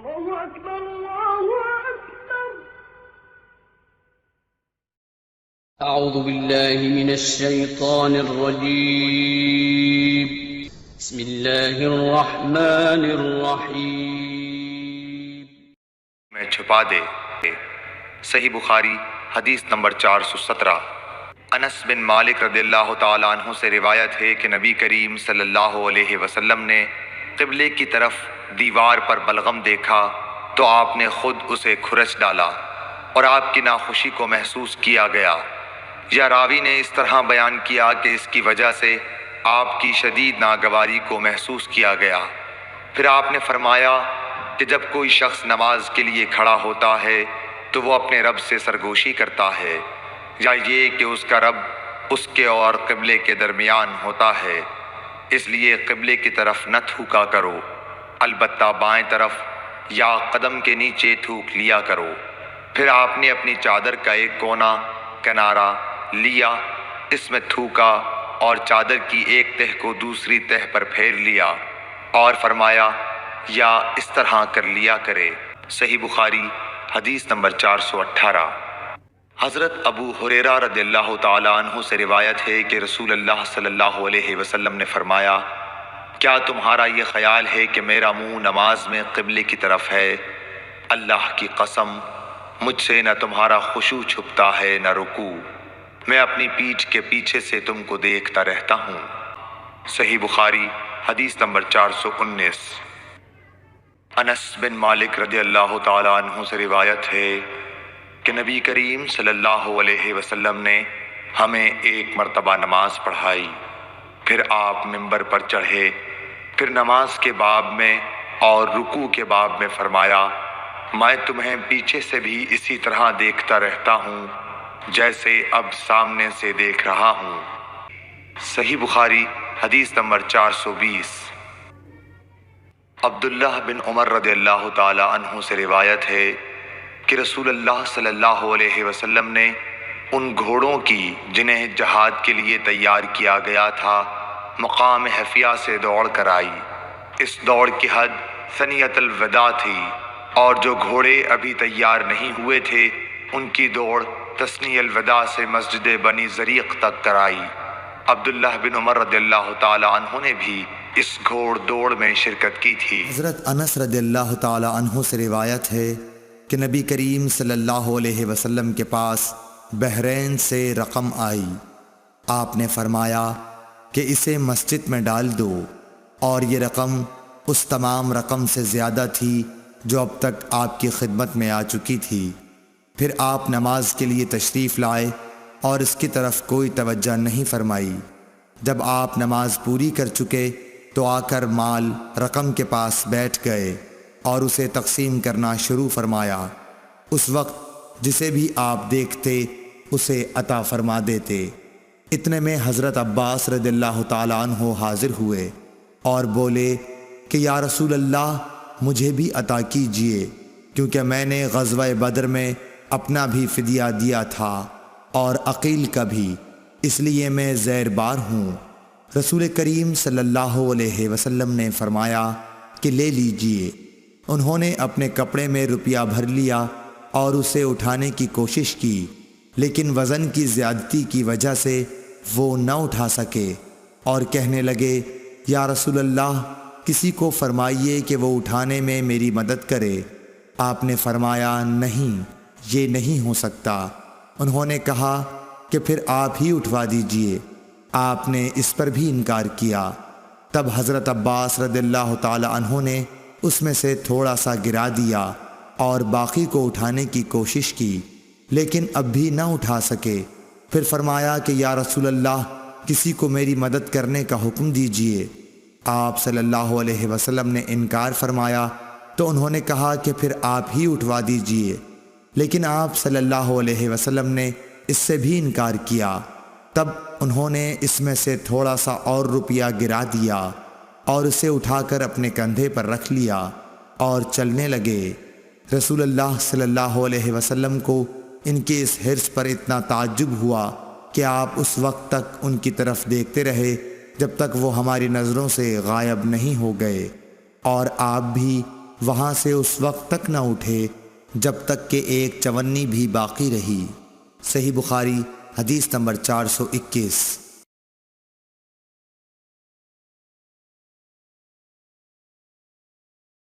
الله أكبر الله أكبر. أعوذ بالله من الشيطان الرجيم. بسم الله الرحمن الرحيم. میں چھپا دے. صحیح بخاری حدیث نمبر 417. انس بن مالک رضی اللہ تعالیٰ عنہ سے روایت ہے کہ نبی کریم صلی اللہ علیہ وسلم نے قبلے کی طرف دیوار پر بلغم دیکھا تو آپ نے خود اسے کھرچ ڈالا اور آپ کی ناخوشی کو محسوس کیا گیا. یا راوی نے اس طرح بیان کیا کہ اس کی وجہ سے آپ کی شدید ناگواری کو محسوس کیا گیا. پھر آپ نے فرمایا کہ جب کوئی شخص نماز کے لیے کھڑا ہوتا ہے تو وہ اپنے رب سے سرگوشی کرتا ہے، یا یہ کہ اس کا رب اس کے اور قبلے کے درمیان ہوتا ہے، اس لیے قبلے کی طرف نہ تھوکا کرو، البتہ بائیں طرف یا قدم کے نیچے تھوک لیا کرو. پھر آپ نے اپنی چادر کا ایک کنارہ لیا، اس میں تھوکا اور چادر کی ایک تہہ کو دوسری تہہ پر پھیر لیا اور فرمایا یا اس طرح کر لیا کرے. صحیح بخاری حدیث نمبر 418. حضرت ابو ہریرہ رضی اللہ تعالیٰ عنہ سے روایت ہے کہ رسول اللہ صلی اللہ علیہ وسلم نے فرمایا، کیا تمہارا یہ خیال ہے کہ میرا منہ نماز میں قبلے کی طرف ہے؟ اللہ کی قسم مجھ سے نہ تمہارا خشوع چھپتا ہے نہ رکوع، میں اپنی پیٹھ کے پیچھے سے تم کو دیکھتا رہتا ہوں. صحیح بخاری حدیث نمبر 419. انس بن مالک رضی اللہ تعالیٰ عنہ سے روایت ہے کہ نبی کریم صلی اللہ علیہ وسلم نے ہمیں ایک مرتبہ نماز پڑھائی، پھر آپ منبر پر چڑھے، پھر نماز کے باب میں اور رکوع کے باب میں فرمایا، میں تمہیں پیچھے سے بھی اسی طرح دیکھتا رہتا ہوں جیسے اب سامنے سے دیکھ رہا ہوں. صحیح بخاری حدیث نمبر 420. عبداللہ بن عمر رضی اللہ تعالی عنہ سے روایت ہے کہ رسول اللہ صلی اللہ علیہ وسلم نے ان گھوڑوں کی جنہیں جہاد کے لیے تیار کیا گیا تھا مقام حفیہ سے دوڑ کرائی. اس دوڑ کی حد ثنیۃ الوداع تھی، اور جو گھوڑے ابھی تیار نہیں ہوئے تھے ان کی دوڑ تثنیۃ الوداع سے مسجد بنی زریق تک کرائی. عبداللہ بن عمر رضی اللہ تعالی عنہ نے بھی اس گھوڑ دوڑ میں شرکت کی تھی. حضرت انس رضی اللہ تعالی عنہ سے روایت ہے کہ نبی کریم صلی اللہ علیہ وسلم کے پاس بحرین سے رقم آئی. آپ نے فرمایا کہ اسے مسجد میں ڈال دو، اور یہ رقم اس تمام رقم سے زیادہ تھی جو اب تک آپ کی خدمت میں آ چکی تھی. پھر آپ نماز کے لیے تشریف لائے اور اس کی طرف کوئی توجہ نہیں فرمائی. جب آپ نماز پوری کر چکے تو آ کر مال رقم کے پاس بیٹھ گئے اور اسے تقسیم کرنا شروع فرمایا. اس وقت جسے بھی آپ دیکھتے اسے عطا فرما دیتے. اتنے میں حضرت عباس رضی اللہ تعالیٰ عنہ حاضر ہوئے اور بولے کہ یا رسول اللہ مجھے بھی عطا کیجئے، کیونکہ میں نے غزوہ بدر میں اپنا بھی فدیہ دیا تھا اور عقیل کا بھی، اس لیے میں زیر بار ہوں. رسول کریم صلی اللہ علیہ وسلم نے فرمایا کہ لے لیجئے. انہوں نے اپنے کپڑے میں روپیہ بھر لیا اور اسے اٹھانے کی کوشش کی، لیکن وزن کی زیادتی کی وجہ سے وہ نہ اٹھا سکے اور کہنے لگے، یا رسول اللہ کسی کو فرمائیے کہ وہ اٹھانے میں میری مدد کرے. آپ نے فرمایا نہیں، یہ نہیں ہو سکتا. انہوں نے کہا کہ پھر آپ ہی اٹھوا دیجئے. آپ نے اس پر بھی انکار کیا. تب حضرت عباس رضی اللہ تعالی عنہ نے اس میں سے تھوڑا سا گرا دیا اور باقی کو اٹھانے کی کوشش کی، لیکن اب بھی نہ اٹھا سکے. پھر فرمایا کہ یا رسول اللہ کسی کو میری مدد کرنے کا حکم دیجئے. آپ صلی اللہ علیہ وسلم نے انکار فرمایا تو انہوں نے کہا کہ پھر آپ ہی اٹھوا دیجئے، لیکن آپ صلی اللہ علیہ وسلم نے اس سے بھی انکار کیا. تب انہوں نے اس میں سے تھوڑا سا اور روپیہ گرا دیا اور اسے اٹھا کر اپنے کندھے پر رکھ لیا اور چلنے لگے. رسول اللہ صلی اللہ علیہ وسلم کو ان کے اس حرص پر اتنا تعجب ہوا کہ آپ اس وقت تک ان کی طرف دیکھتے رہے جب تک وہ ہماری نظروں سے غائب نہیں ہو گئے، اور آپ بھی وہاں سے اس وقت تک نہ اٹھے جب تک کہ ایک چونی بھی باقی رہی۔ صحیح بخاری حدیث نمبر 421۔